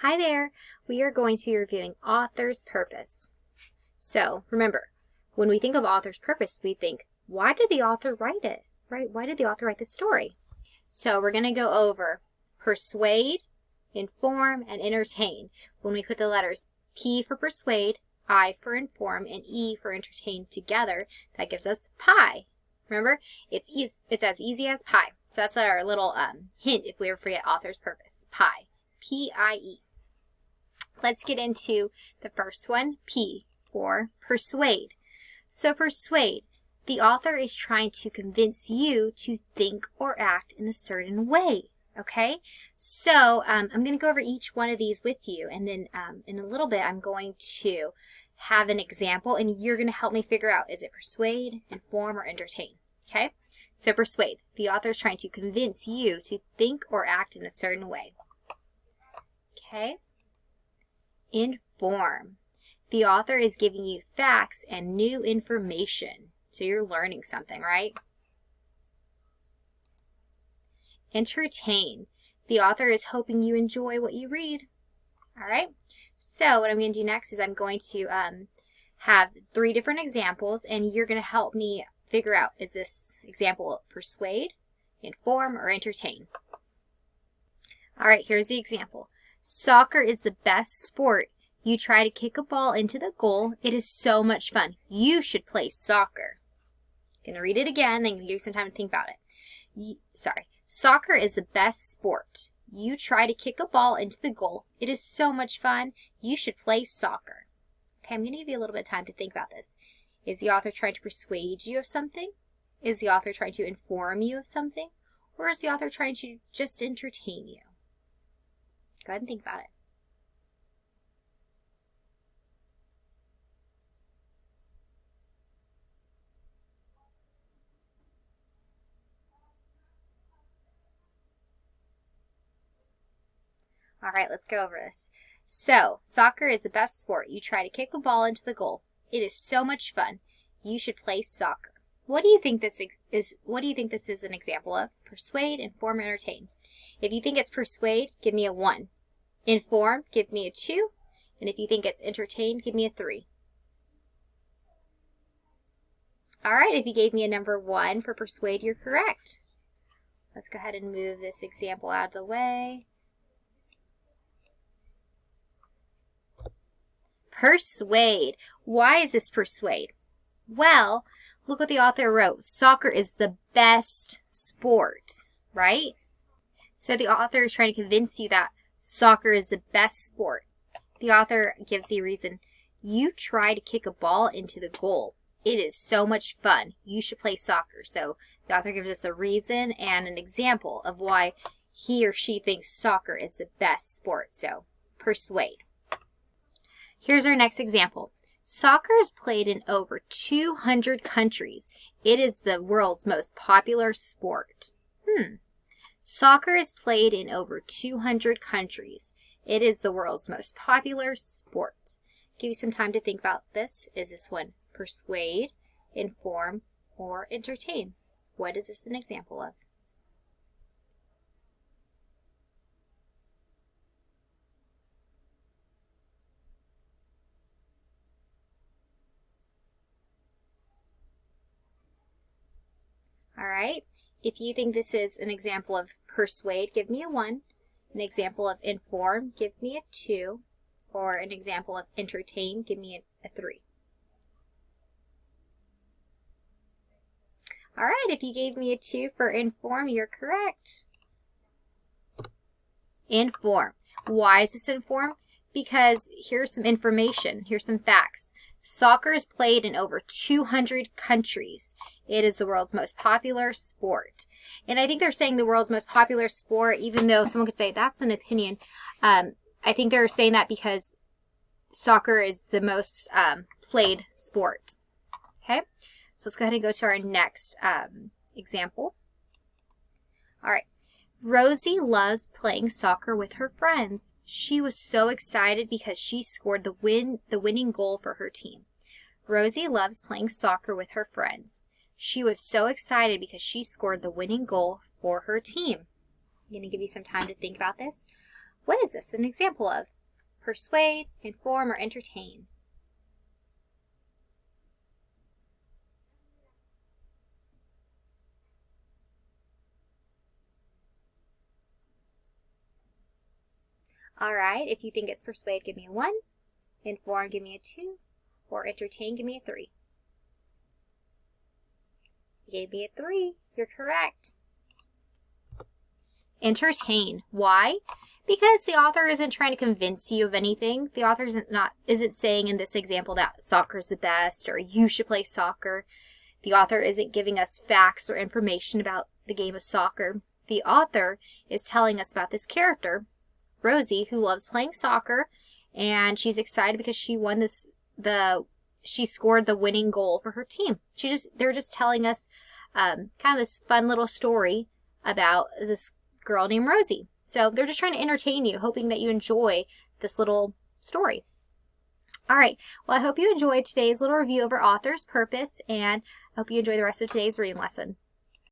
Hi there! We are going to be reviewing author's purpose. So remember, when we think of author's purpose, we think, why did the author write it, right? Why did the author write the story? So we're going to go over persuade, inform, and entertain. When we put the letters P for persuade, I for inform, and E for entertain together, that gives us pie. Remember, it's as easy as pie. So that's our little hint if we ever forget author's purpose. Pie. P-I-E. Let's get into the first one, P for persuade. So persuade, the author is trying to convince you to think or act in a certain way, okay? So I'm going to go over each one of these with you, and then in a little bit I'm going to have an example, and you're going to help me figure out, is it persuade, inform, or entertain, okay? So persuade, the author is trying to convince you to think or act in a certain way, okay? Inform. The author is giving you facts and new information. So you're learning something, right? Entertain. The author is hoping you enjoy what you read. All right? So what I'm going to do next is I'm going to have 3 different examples, and you're going to help me figure out, is this example persuade, inform, or entertain? All right, here's the example. Soccer is the best sport. You try to kick a ball into the goal. It is so much fun. You should play soccer. I'm going to read it again, then give you some time to think about it. Soccer is the best sport. You try to kick a ball into the goal. It is so much fun. You should play soccer. Okay, I'm going to give you a little bit of time to think about this. Is the author trying to persuade you of something? Is the author trying to inform you of something? Or is the author trying to just entertain you? Go ahead and think about it. All right, let's go over this. So, soccer is the best sport. You try to kick a ball into the goal. It is so much fun. You should play soccer. What do you think this is? What do you think this is an example of? Persuade, inform, entertain. If you think it's persuade, give me a 1. Inform, give me a 2. And if you think it's entertain, give me a 3. All right, if you gave me a number 1 for persuade, you're correct. Let's go ahead and move this example out of the way. Persuade. Why is this persuade? Well, look what the author wrote. Soccer is the best sport, right? So the author is trying to convince you that soccer is the best sport. The author gives the reason. You try to kick a ball into the goal. It is so much fun. You should play soccer. So the author gives us a reason and an example of why he or she thinks soccer is the best sport. So persuade. Here's our next example. Soccer is played in over 200 countries. It is the world's most popular sport. Soccer is played in over 200 countries. It is the world's most popular sport. Give you some time to think about this. Is this one persuade, inform, or entertain? What is this an example of? All right, if you think this is an example of persuade, give me a 1. An example of inform, give me a 2. Or an example of entertain, give me a 3. All right, if you gave me a 2 for inform, you're correct. Inform. Why is this inform? Because here's some information. Here's some facts. Soccer is played in over 200 countries. It is the world's most popular sport. And I think they're saying the world's most popular sport, even though someone could say that's an opinion. I think they're saying that because soccer is the most played sport. Okay, so let's go ahead and go to our next example. All right. Rosie loves playing soccer with her friends. She was so excited because she scored the winning goal for her team. Rosie loves playing soccer with her friends. She was so excited because she scored the winning goal for her team. I'm going to give you some time to think about this. What is this an example of? Persuade, inform, or entertain. All right, if you think it's persuade, give me a 1. Inform, give me a 2. Or entertain, give me a 3. You gave me a 3. You're correct. Entertain. Why? Because the author isn't trying to convince you of anything. The author isn't saying in this example that soccer is the best or you should play soccer. The author isn't giving us facts or information about the game of soccer. The author is telling us about this character, Rosie, who loves playing soccer, and she's excited because she won she scored the winning goal for her team. They're just telling us kind of this fun little story about this girl named Rosie. So they're just trying to entertain you, hoping that you enjoy this little story. All right, well, I hope you enjoyed today's little review of our author's purpose, and I hope you enjoy the rest of today's reading lesson.